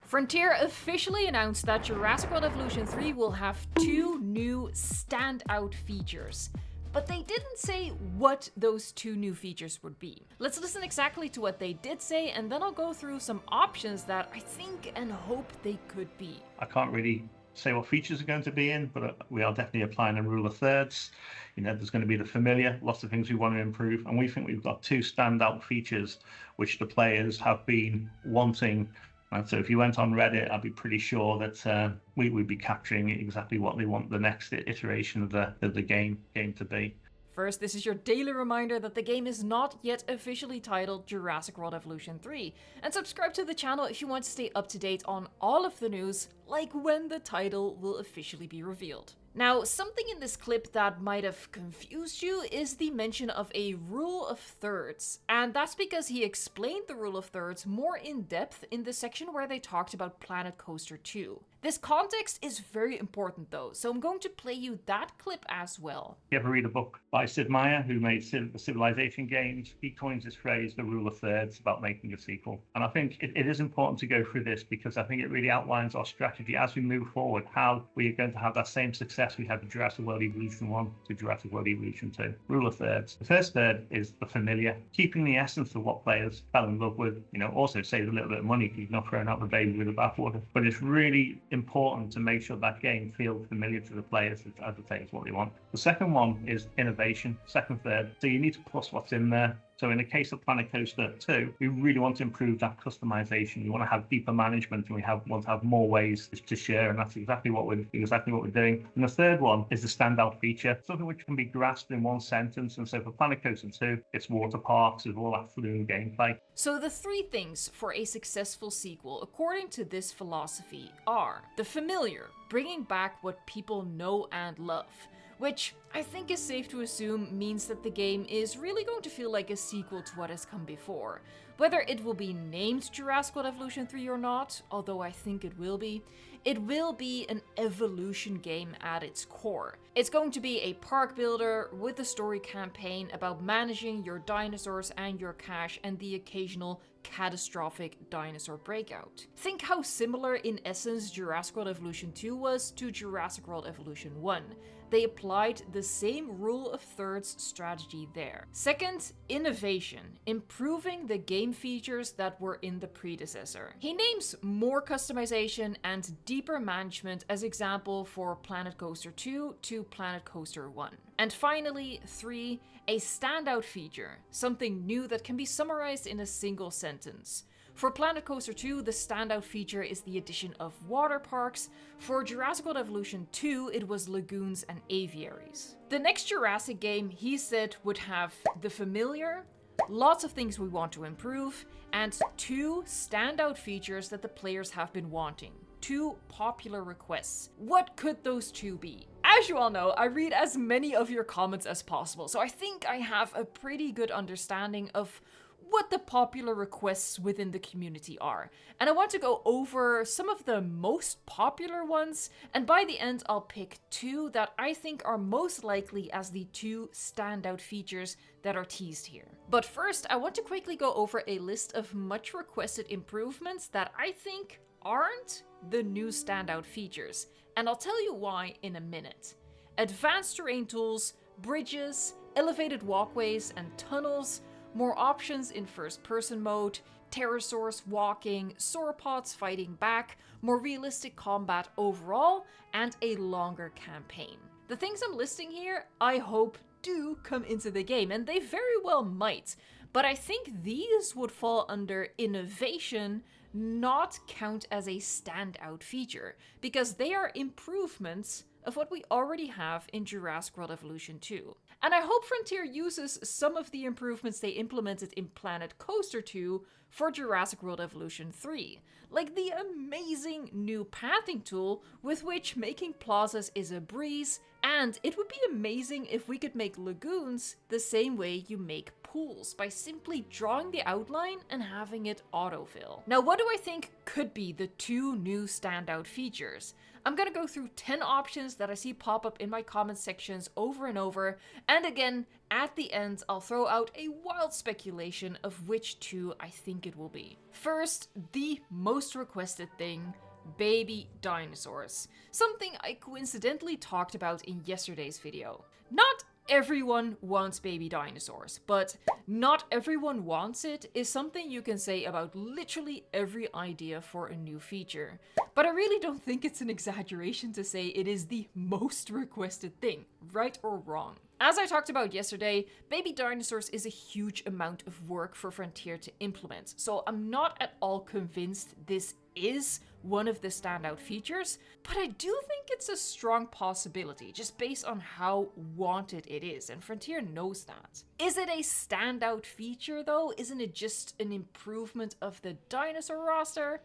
Frontier officially announced that Jurassic World Evolution 3 will have 2 new standout features. But they didn't say what those 2 new features would be. Let's listen exactly to what they did say, and then I'll go through some options that I think and hope they could be. I can't really say what features are going to be in, but we are definitely applying a rule of thirds. There's going to be the familiar, lots of things we want to improve, and we think we've got 2 standout features which the players have been wanting. And so if you went on Reddit, I'd be pretty sure that we would be capturing exactly what they want the next iteration of the game to be. First, this is your daily reminder that the game is not yet officially titled Jurassic World Evolution 3. And subscribe to the channel if you want to stay up to date on all of the news, like when the title will officially be revealed. Now, something in this clip that might have confused you is the mention of a rule of thirds. And that's because he explained the rule of thirds more in depth in the section where they talked about Planet Coaster 2. This context is very important though, so I'm going to play you that clip as well. You ever read a book by Sid Meier, who made the Civilization games? He coins this phrase, the rule of thirds, about making a sequel. And I think it is important to go through this because I think it really outlines our strategy as we move forward, how we are going to have that same success we had with Jurassic World Evolution 1 to Jurassic World Evolution 2. Rule of thirds. The first third is the familiar, keeping the essence of what players fell in love with. Also saves a little bit of money because you're not throwing out the baby with the bathwater. But it's really important to make sure that game feels familiar to the players as it takes what they want. The second one is innovation, second third. So you need to plus what's in there. So in the case of Planet Coaster 2, we really want to improve that customization. We want to have deeper management, and we want to have more ways to share, and that's exactly what we're doing. And the third one is the standout feature, something which can be grasped in one sentence. And so for Planet Coaster 2, it's water parks with all that fluid gameplay. So the 3 things for a successful sequel, according to this philosophy, are the familiar, bringing back what people know and love, which I think is safe to assume means that the game is really going to feel like a sequel to what has come before. Whether it will be named Jurassic World Evolution 3 or not, although I think it will be an evolution game at its core. It's going to be a park builder with a story campaign about managing your dinosaurs and your cash and the occasional catastrophic dinosaur breakout. Think how similar in essence Jurassic World Evolution 2 was to Jurassic World Evolution 1. They applied the same rule of thirds strategy there. Second, innovation, improving the game features that were in the predecessor. He names more customization and deeper management as example for Planet Coaster 2 to Planet Coaster 1. And finally, 3, a standout feature, something new that can be summarized in a single sentence. For Planet Coaster 2, the standout feature is the addition of water parks. For Jurassic World Evolution 2, it was lagoons and aviaries. The next Jurassic game, he said, would have the familiar, lots of things we want to improve, and 2 standout features that the players have been wanting. 2 popular requests. What could those 2 be? As you all know, I read as many of your comments as possible, so I think I have a pretty good understanding of what the popular requests within the community are. And I want to go over some of the most popular ones, and by the end I'll pick 2 that I think are most likely as the 2 standout features that are teased here. But first, I want to quickly go over a list of much requested improvements that I think aren't the new standout features, and I'll tell you why in a minute. Advanced terrain tools, bridges, elevated walkways and tunnels, more options in first-person mode, pterosaurs walking, sauropods fighting back, more realistic combat overall, and a longer campaign. The things I'm listing here, I hope do come into the game, and they very well might, but I think these would fall under innovation, not count as a standout feature, because they are improvements of what we already have in Jurassic World Evolution 2. And I hope Frontier uses some of the improvements they implemented in Planet Coaster 2 for Jurassic World Evolution 3, like the amazing new pathing tool with which making plazas is a breeze, and it would be amazing if we could make lagoons the same way you make pools by simply drawing the outline and having it autofill. Now, what do I think could be the 2 new standout features? I'm gonna go through 10 options that I see pop up in my comment sections over and over, and again, at the end, I'll throw out a wild speculation of which 2 I think it will be. First, the most requested thing, baby dinosaurs. Something I coincidentally talked about in yesterday's video. Not everyone wants baby dinosaurs, but not everyone wants it is something you can say about literally every idea for a new feature. But I really don't think it's an exaggeration to say it is the most requested thing, right or wrong. As I talked about yesterday, baby dinosaurs is a huge amount of work for Frontier to implement, so I'm not at all convinced this is one of the standout features, but I do think it's a strong possibility, just based on how wanted it is, and Frontier knows that. Is it a standout feature though? Isn't it just an improvement of the dinosaur roster?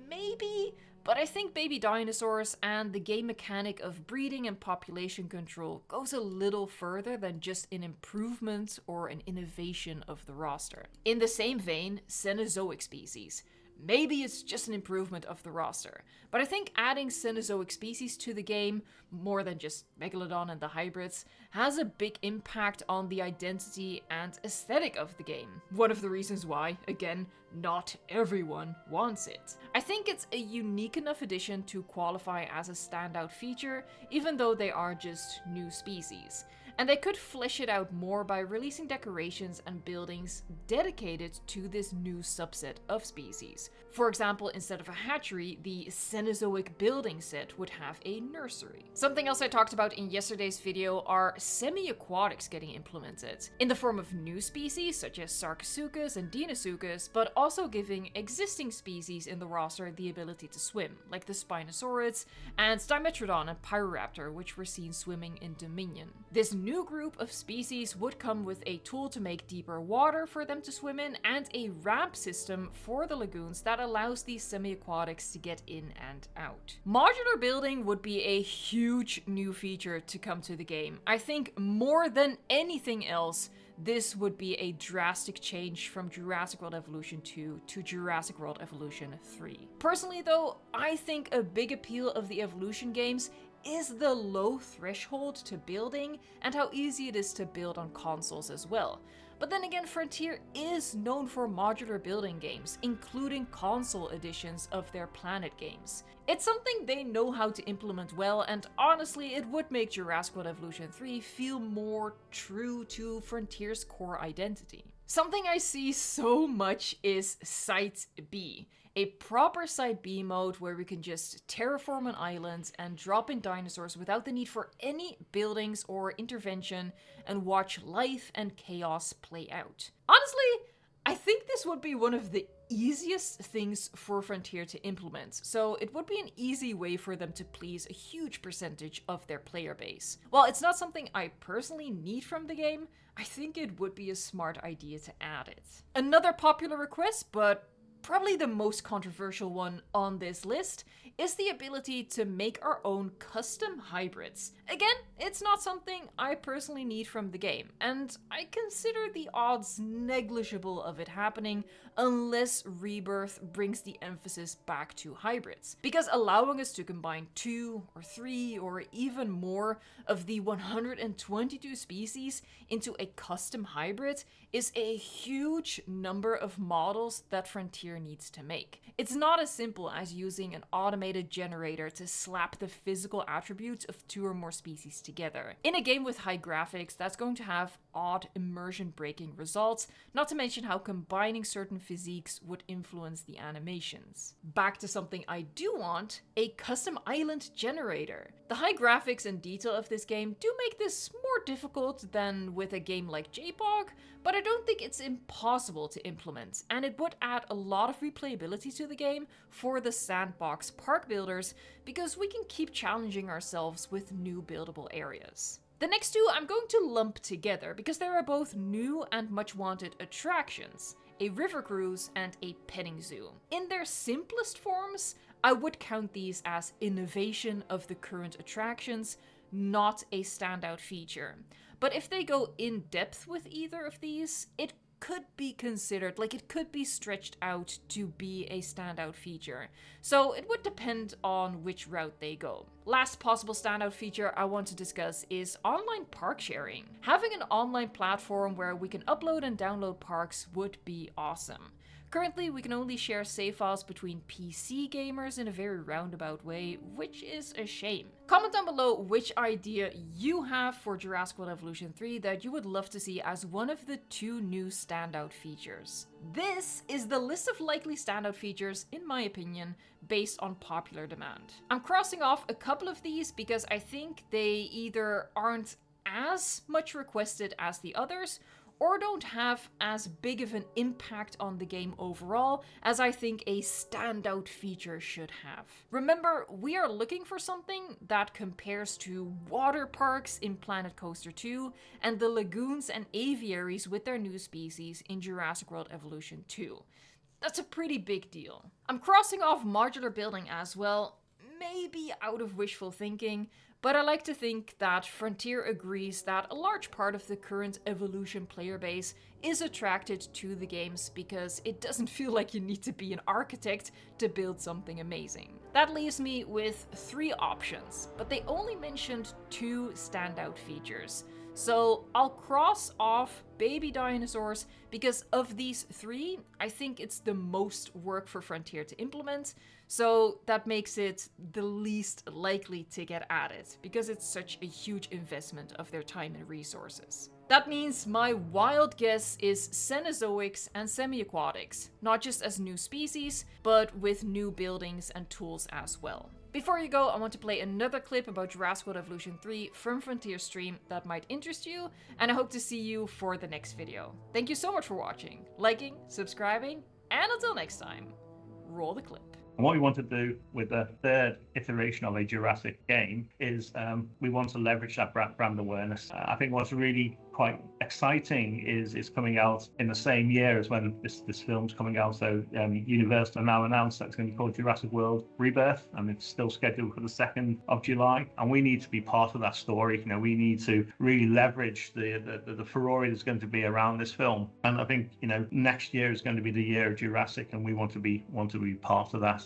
Maybe, but I think baby dinosaurs and the game mechanic of breeding and population control goes a little further than just an improvement or an innovation of the roster. In the same vein, Cenozoic species. Maybe it's just an improvement of the roster, but I think adding Cenozoic species to the game, more than just Megalodon and the hybrids, has a big impact on the identity and aesthetic of the game. One of the reasons why, again, not everyone wants it. I think it's a unique enough addition to qualify as a standout feature, even though they are just new species. And they could flesh it out more by releasing decorations and buildings dedicated to this new subset of species. For example, instead of a hatchery, the Cenozoic building set would have a nursery. Something else I talked about in yesterday's video are semi-aquatics getting implemented, in the form of new species such as Sarcosuchus and Deinosuchus, but also giving existing species in the roster the ability to swim, like the Spinosaurids and Dimetrodon and Pyroraptor, which were seen swimming in Dominion. This new group of species would come with a tool to make deeper water for them to swim in and a ramp system for the lagoons that allows these semi-aquatics to get in and out. Modular building would be a huge new feature to come to the game. I think more than anything else, this would be a drastic change from Jurassic World Evolution 2 to Jurassic World Evolution 3. Personally though, I think a big appeal of the Evolution games is the low threshold to building and how easy it is to build on consoles as well. But then again, Frontier is known for modular building games, including console editions of their Planet games. It's something they know how to implement well, and honestly, it would make Jurassic World Evolution 3 feel more true to Frontier's core identity. Something I see so much is Site B. A proper Site B mode where we can just terraform an island and drop in dinosaurs without the need for any buildings or intervention and watch life and chaos play out. Honestly, I think this would be one of the easiest things for Frontier to implement, so it would be an easy way for them to please a huge percentage of their player base. While it's not something I personally need from the game, I think it would be a smart idea to add it. Another popular request, but probably the most controversial one on this list, is the ability to make our own custom hybrids. Again, it's not something I personally need from the game, and I consider the odds negligible of it happening unless Rebirth brings the emphasis back to hybrids. Because allowing us to combine 2 or 3 or even more of the 122 species into a custom hybrid is a huge number of models that Frontier needs to make. It's not as simple as using an automated generator to slap the physical attributes of 2 or more species together. In a game with high graphics, that's going to have odd immersion-breaking results, not to mention how combining certain physiques would influence the animations. Back to something I do want, a custom island generator. The high graphics and detail of this game do make this more difficult than with a game like JPOG, but I don't think it's impossible to implement, and it would add a lot of replayability to the game for the sandbox park builders, because we can keep challenging ourselves with new buildable areas. The next 2 I'm going to lump together because they are both new and much wanted attractions, a river cruise and a petting zoo. In their simplest forms, I would count these as innovation of the current attractions, not a standout feature. But if they go in depth with either of these, it could be considered, like it could be stretched out to be a standout feature. So it would depend on which route they go. Last possible standout feature I want to discuss is online park sharing. Having an online platform where we can upload and download parks would be awesome. Currently, we can only share save files between PC gamers in a very roundabout way, which is a shame. Comment down below which idea you have for Jurassic World Evolution 3 that you would love to see as one of the 2 new standout features. This is the list of likely standout features, in my opinion, based on popular demand. I'm crossing off a couple of these because I think they either aren't as much requested as the others, or don't have as big of an impact on the game overall as I think a standout feature should have. Remember, we are looking for something that compares to water parks in Planet Coaster 2 and the lagoons and aviaries with their new species in Jurassic World Evolution 2. That's a pretty big deal. I'm crossing off Modular Building as well, maybe out of wishful thinking, but I like to think that Frontier agrees that a large part of the current Evolution player base is attracted to the games because it doesn't feel like you need to be an architect to build something amazing. That leaves me with 3 options, but they only mentioned 2 standout features. So I'll cross off Baby Dinosaurs because of these 3, I think it's the most work for Frontier to implement. So that makes it the least likely to get added because it's such a huge investment of their time and resources. That means my wild guess is Cenozoics and Semi-Aquatics, not just as new species, but with new buildings and tools as well. Before you go, I want to play another clip about Jurassic World Evolution 3 from Frontier's stream that might interest you, and I hope to see you for the next video. Thank you so much for watching, liking, subscribing, and until next time, roll the clip. And what we want to do with the 3rd iteration of a Jurassic game is we want to leverage that brand awareness. I think what's really quite exciting is coming out in the same year as when this film's coming out. So Universal now announced that it's going to be called Jurassic World Rebirth, and it's still scheduled for the 2nd of July. And we need to be part of that story. You know, we need to really leverage the furore that's going to be around this film. And I think, you know, next year is going to be the year of Jurassic, and we want to be part of that.